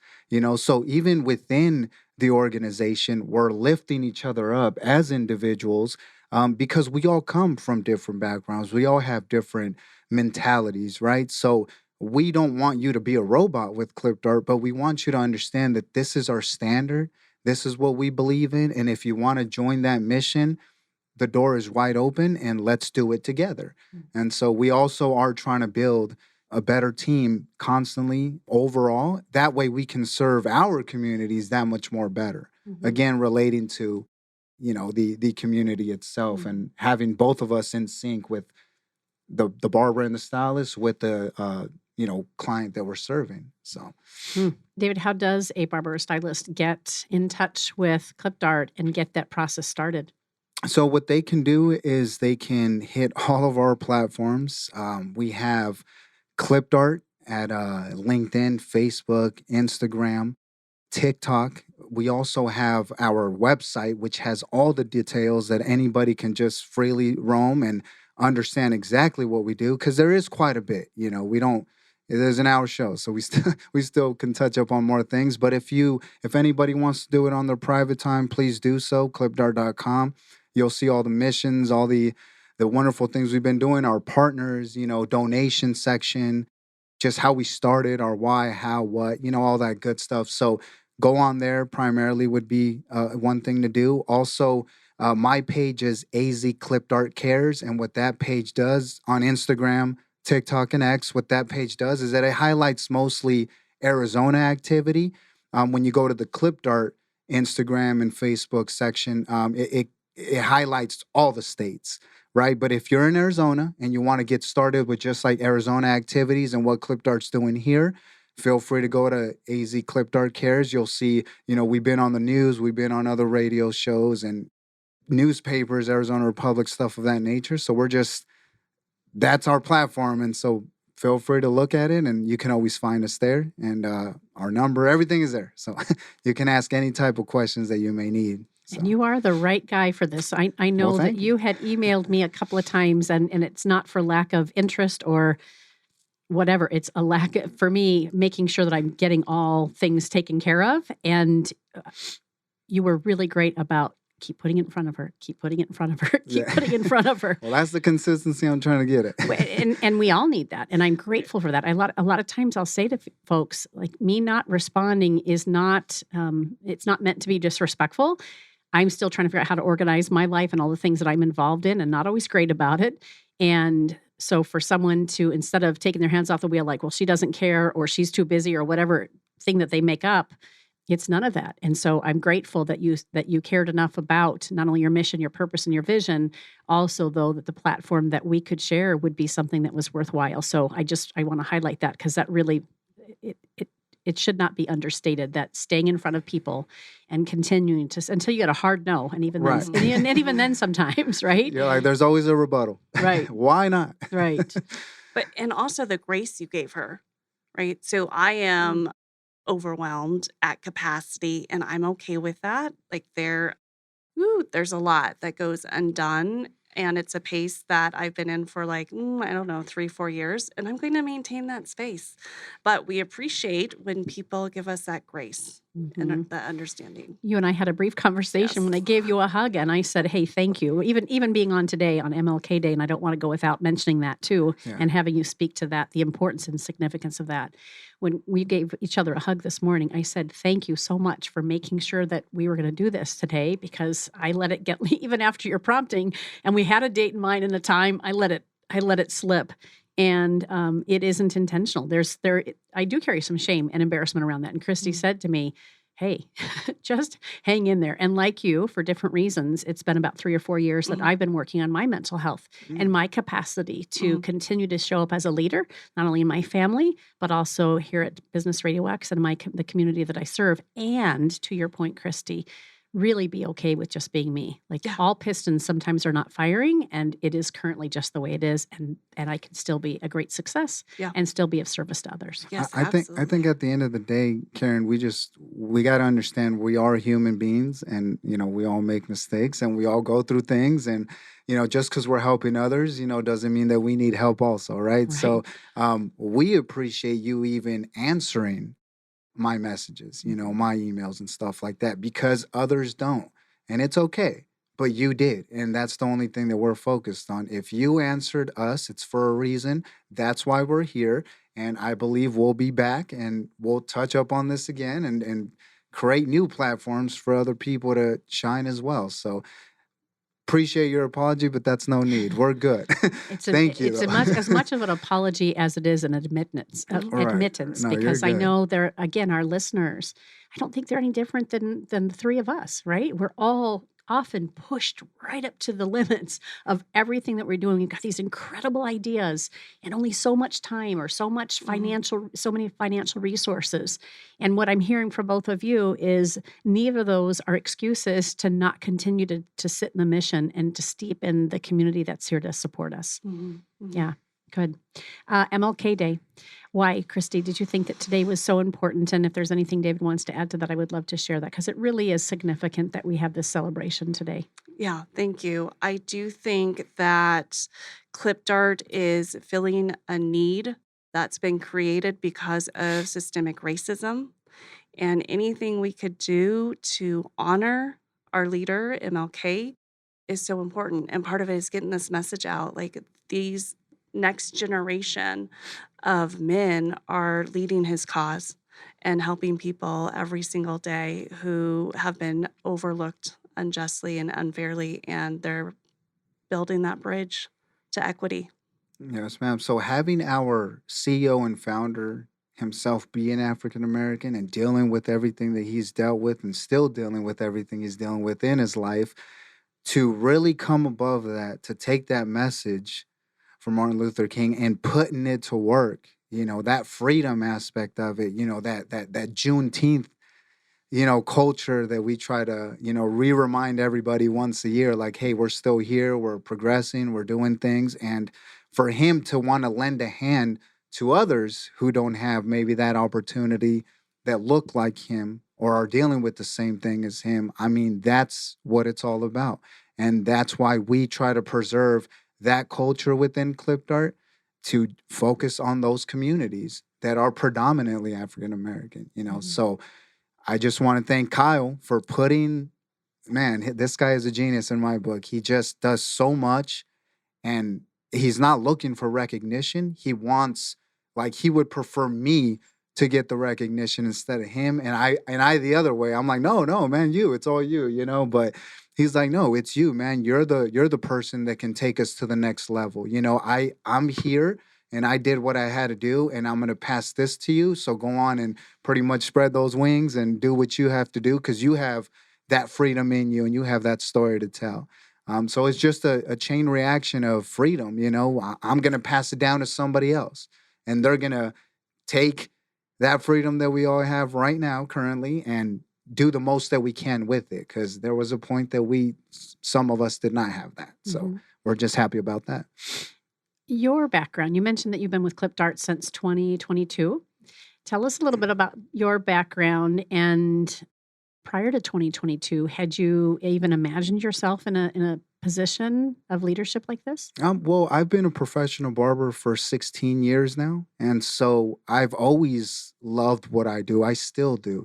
So even within the organization, we're lifting each other up as individuals because we all come from different backgrounds. We all have different mentalities, right? So we don't want you to be a robot with ClipDart, but we want you to understand that this is our standard. This is what we believe in. And if you want to join that mission, the door is wide open and let's do it together. And so we also are trying to build a better team constantly overall. That way we can serve our communities that much more better. Again, relating to, the community itself and having both of us in sync with the barber and the stylist with the client that we're serving. So David, how does a barber or stylist get in touch with ClipDart and get that process started? So what they can do is they can hit all of our platforms. We have ClipDart at LinkedIn, Facebook, Instagram, TikTok. We also have our website, which has all the details that anybody can just freely roam and understand exactly what we do, because there is quite a bit. There's an hour show, so we still can touch up on more things. But if anybody wants to do it on their private time, please do so. ClipDart.com. You'll see all the missions, all the wonderful things we've been doing, our partners, donation section, just how we started, our why, how, what, all that good stuff. So go on there primarily would be one thing to do. Also, my page is AZ ClipDart Cares. And what that page does on Instagram, TikTok, and X, what that page does is that it highlights mostly Arizona activity. When you go to the ClipDart Instagram and Facebook section, it highlights all the states, right? But if you're in Arizona and you want to get started with just like Arizona activities and what ClipDart's doing here, feel free to go to AZ ClipDart Cares. You'll see, we've been on the news, we've been on other radio shows and newspapers, Arizona Republic, stuff of that nature. So that's our platform. And so feel free to look at it, and you can always find us there. And our number, everything is there. So you can ask any type of questions that you may need. So. And you are the right guy for this. I know that you had emailed me a couple of times, and it's not for lack of interest or whatever. It's a lack of, for me, making sure that I'm getting all things taken care of. And you were really great about keep putting it in front of her, keep putting it in front of her, keep Yeah. putting it in front of her. Well, that's the consistency I'm trying to get at. And we all need that. And I'm grateful for that. A lot of times I'll say to folks, like, me not responding is not, it's not meant to be disrespectful. I'm still trying to figure out how to organize my life and all the things that I'm involved in and not always great about it. And so for someone to, instead of taking their hands off the wheel, like, well, she doesn't care or she's too busy or whatever thing that they make up, it's none of that. And so I'm grateful that you cared enough about not only your mission, your purpose, and your vision, also though that the platform that we could share would be something that was worthwhile. So I want to highlight that because that really, it should not be understated that staying in front of people and continuing to until you get a hard no, and even Right. then, and even then sometimes, right? You're like, there's always a rebuttal. Right. Why not? Right. And also the grace you gave her, right? So I am overwhelmed at capacity, and I'm okay with that. Like there's a lot that goes undone, and it's a pace that I've been in for like, I don't know, 3-4 years, and I'm going to maintain that space. But we appreciate when people give us that grace and that understanding. You and I had a brief conversation when I gave you a hug, and I said, "Hey, thank you." Even being on today on MLK Day, and I don't want to go without mentioning that too, and having you speak to that, the importance and significance of that. When we gave each other a hug this morning, I said, "Thank you so much for making sure that we were going to do this today," because I let it get even after your prompting, and we had a date in mind and a time. I let it slip. And it isn't intentional. I do carry some shame and embarrassment around that. And Christy said to me, "Hey, just hang in there." And like you, for different reasons, it's been about 3 or 4 years that I've been working on my mental health and my capacity to continue to show up as a leader, not only in my family, but also here at Business RadioX and the community that I serve. And to your point, Christy, really be okay with just being me. Like all pistons sometimes are not firing, and it is currently just the way it is, and I can still be a great success and still be of service to others. Yes, I think at the end of the day, Karen, we got to understand we are human beings, and we all make mistakes and we all go through things, and just because we're helping others, doesn't mean that we need help also, right? So we appreciate you even answering my messages, my emails and stuff like that, because others don't. And it's okay, but you did. And that's the only thing that we're focused on. If you answered us, it's for a reason. That's why we're here. And I believe we'll be back and we'll touch up on this again and create new platforms for other people to shine as well. So appreciate your apology, but that's no need. We're good. Thank you. It's as much of an apology as it is an admittance, No, because you're I good. know they're, again, our listeners, I don't think they're any different than the three of us, right? We're all often pushed right up to the limits of everything that we're doing. We've got these incredible ideas and only so much time or so many financial resources. And what I'm hearing from both of you is neither of those are excuses to not continue to sit in the mission and to steep in the community that's here to support us. Yeah, good. MLK Day. Why, Christy, did you think that today was so important? And if there's anything David wants to add to that, I would love to share that, because it really is significant that we have this celebration today. Yeah, thank you. I do think that ClipDart is filling a need that's been created because of systemic racism. And anything we could do to honor our leader, MLK, is so important. And part of it is getting this message out. Like, these next generation of men are leading his cause and helping people every single day who have been overlooked unjustly and unfairly, and they're building that bridge to equity. Yes, ma'am. So having our CEO and founder himself being African American and dealing with everything that he's dealt with and still dealing with everything he's dealing with in his life, to really come above that, to take that message from Martin Luther King and putting it to work, that freedom aspect of it, that Juneteenth, culture that we try to, re-remind everybody once a year, like, hey, we're still here, we're progressing, we're doing things. And for him to want to lend a hand to others who don't have maybe that opportunity, that look like him or are dealing with the same thing as him, I mean, that's what it's all about. And that's why we try to preserve that culture within ClipDart, to focus on those communities that are predominantly African American, So I just want to thank Kyle for putting man, this guy is a genius in my book. He just does so much, and he's not looking for recognition. He wants, like, he would prefer me to get the recognition instead of him. And I the other way. I'm like, no, man, it's all you. But he's like, no, it's you, man. You're the person that can take us to the next level. I'm here and I did what I had to do, and I'm gonna pass this to you. So go on and pretty much spread those wings and do what you have to do, because you have that freedom in you and you have that story to tell. So it's just a chain reaction of freedom. I'm going to pass it down to somebody else, and they're going to take that freedom that we all have right now currently and do the most that we can with it. Because there was a point that some of us did not have that. So we're just happy about that. Your background, you mentioned that you've been with ClipDart since 2022. Tell us a little bit about your background, and prior to 2022, had you even imagined yourself in a position of leadership like this? Well, I've been a professional barber for 16 years now, and so I've always loved what I do. I still do.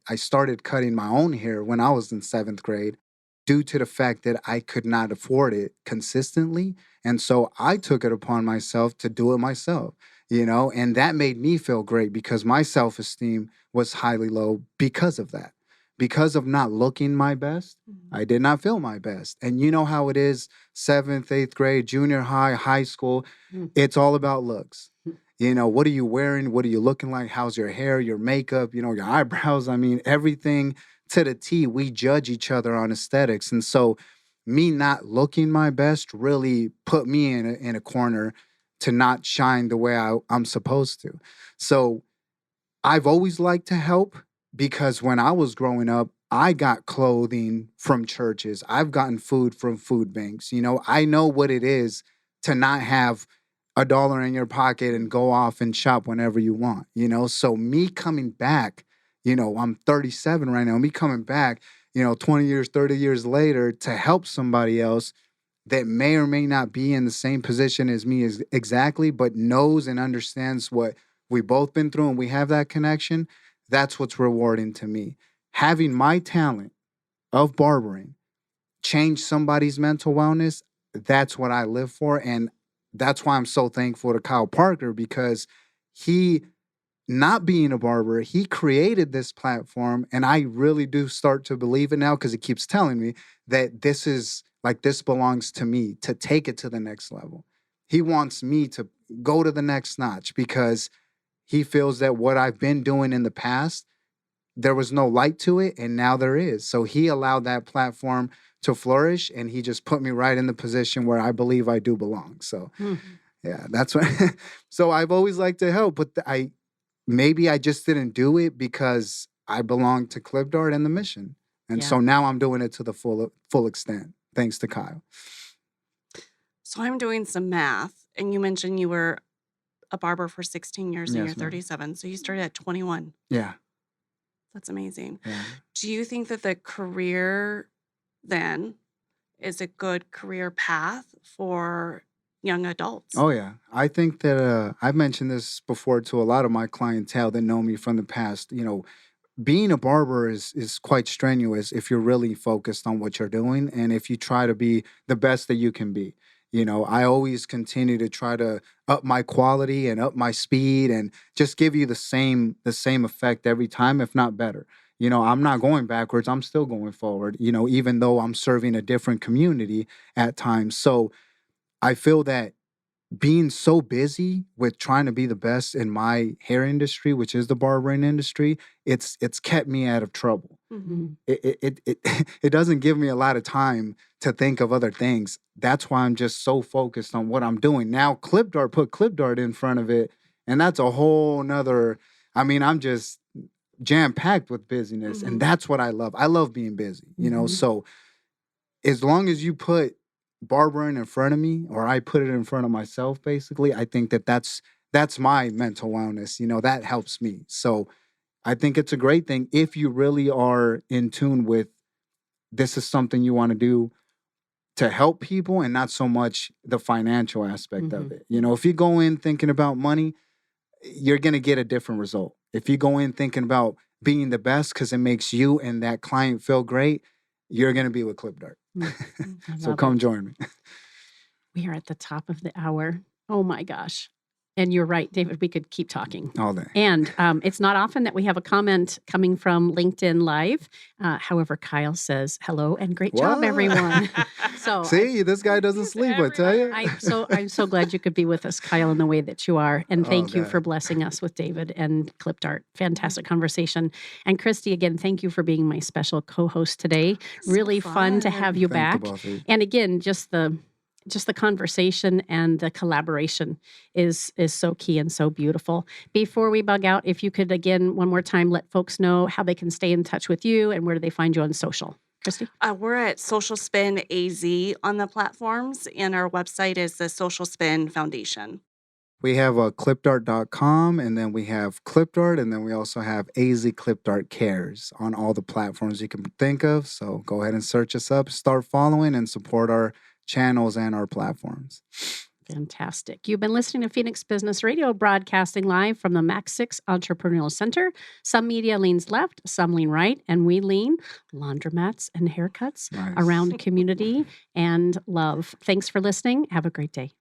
I started cutting my own hair when I was in 7th grade due to the fact that I could not afford it consistently, and so I took it upon myself to do it myself. And that made me feel great because my self-esteem was highly low because of that. Because of not looking my best, I did not feel my best. And you know how it is, 7th, 8th grade, junior high, high school, it's all about looks. What are you wearing? What are you looking like? How's your hair, your makeup, your eyebrows? I mean, everything to the T. We judge each other on aesthetics. And so me not looking my best really put me in a corner to not shine the way I'm supposed to. So I've always liked to help, because when I was growing up, I got clothing from churches. I've gotten food from food banks. I know what it is to not have $1 in your pocket and go off and shop whenever you want. So me coming back, I'm 37 right now, me coming back, 20 years, 30 years later to help somebody else that may or may not be in the same position as me exactly, but knows and understands what we've both been through, and we have that connection. That's what's rewarding to me. Having my talent of barbering change somebody's mental wellness, that's what I live for. And that's why I'm so thankful to Kyle Parker, because he, not being a barber, he created this platform. And I really do start to believe it now, because it keeps telling me that this belongs to me to take it to the next level. He wants me to go to the next notch, because he feels that what I've been doing in the past, there was no light to it, and now there is. So he allowed that platform to flourish, and he just put me right in the position where I believe I do belong. So, yeah, that's what. So I've always liked to help, but maybe I just didn't do it because I belong to ClipDart and the mission, and so now I'm doing it to the full extent, thanks to Kyle. So I'm doing some math, and you mentioned you were a barber for 16 years and Yes, you're ma'am. 37. So you started at 21. Yeah. That's amazing. Yeah. Do you think that the career then is a good career path for young adults? Oh, yeah. I think that I've mentioned this before to a lot of my clientele that know me from the past. Being a barber is quite strenuous if you're really focused on what you're doing and if you try to be the best that you can be. I always continue to try to up my quality and up my speed and just give you the same effect every time, if not better. I'm not going backwards. I'm still going forward, even though I'm serving a different community at times. So I feel that being so busy with trying to be the best in my hair industry, which is the barbering industry, it's kept me out of trouble. Mhm. It doesn't give me a lot of time to think of other things. That's why I'm just so focused on what I'm doing. Now ClipDart put ClipDart in front of it, and that's a whole nother, I'm just jam-packed with busyness. And that's what I love. I love being busy, so as long as you put barbering in front of me, or I put it in front of myself, basically, I think that's my mental wellness. That helps me. So I think it's a great thing if you really are in tune with this is something you want to do to help people and not so much the financial aspect of it. If you go in thinking about money, you're going to get a different result. If you go in thinking about being the best because it makes you and that client feel great, you're going to be with ClipDart. I So love come it. join me. We are at the top of the hour. Oh my gosh. And you're right, David, we could keep talking. All day. And it's not often that we have a comment coming from LinkedIn Live. However, Kyle says, hello and great job, What? everyone. So See, this guy doesn't sleep, I tell you. I'm so glad you could be with us, Kyle, in the way that you are. And thank you for blessing us with David and ClipDart. Fantastic conversation. And Christy, again, thank you for being my special co-host today. Really fun to have you back. And again, just the conversation and the collaboration is so key and so beautiful. Before we bug out, if you could, again, one more time, let folks know how they can stay in touch with you and where do they find you on social. Christy? We're at Social Spin AZ on the platforms, and our website is the Social Spin Foundation. We have ClipDart.com, and then we have ClipDart, and then we also have AZ ClipDart Cares on all the platforms you can think of. So go ahead and search us up, start following, and support our channels and our platforms. Fantastic. You've been listening to Phoenix Business Radio, broadcasting live from the Max 6 Entrepreneurial Center. Some media leans left, some lean right, and we lean laundromats and haircuts around community and love. Thanks for listening. Have a great day.